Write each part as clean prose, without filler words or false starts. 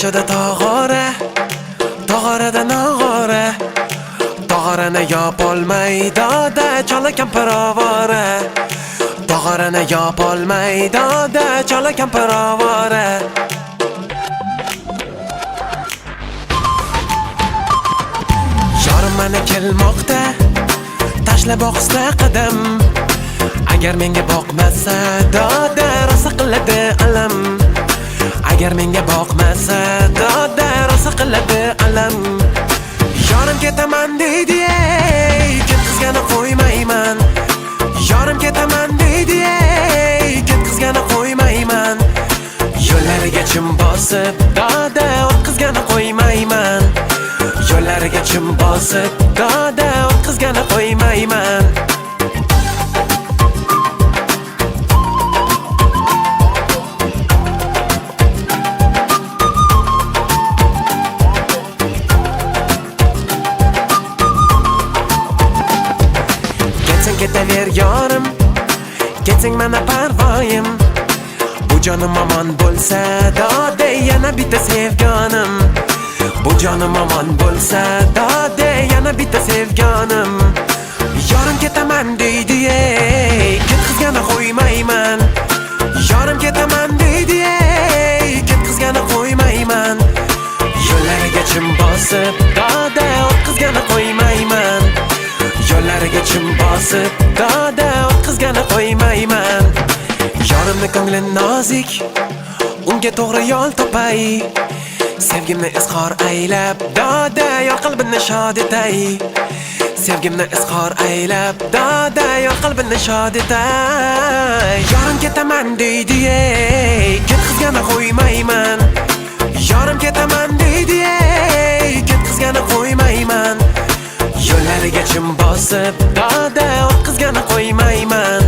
Tomoshada tog'orada nog'ora, tog'orani yopolmay doda chala kampir ovora, tog'orani yopolmay doda chala kampir ovora. Yorim meni kelmoqda, tashlab oqista qadam. Agar menga boqmasa doda rosa qiladi alam. Agar menga boqmasa doda rosa qiladi alam. Yorim ketaman deydi, ketqizgani qo'ymayman. Yorim ketaman deydi, ketqizgani qo'ymayman. Yo'llariga chim bosib doda o'tqizgani qo'ymayman. Yo'llariga chim bosib doda o'tqizgani qo'ymayman. Ketaver yorim, ketsang mana parvoyim. Bu jonim omon bo'lsa doda yana bitta sevganim. Bu jonim omon bo'lsa doda yana bitta sevganim. Yorim ketaman deydi, ketqizgani qo'ymayman. Yorim ketaman deydi, ketqizgani qo'ymayman. Yo'llariga chim bosib doda o'tqizgani qo'ymayman. Yo'llariga chim bosib doda o'tqizgani qo'ymayman. Yorimni ko'ngli nozik, unga to'g'ri yo'l topay. Sevgimni izhor aylab doda yor qalbini shod etay. Sevgimni izhor aylab doda yor qalbini shod etay. Yorim ketaman deydi, ketqizgani qo'ymayman. Yorim ketaman deydi, ketqizgani qo'ymayman. Yo'llariga chim bosib doda o'tqizgani qo'ymayman.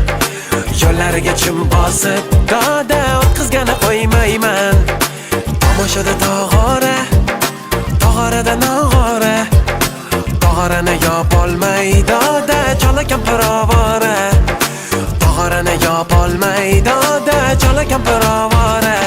Yo'llariga chim bosib doda o'tqizgani qo'ymayman. Tomoshada tog'orada nog'ora, tog'orani yopolmay doda chala kampir ovora, tog'orani yopolmay doda chala kampir ovora.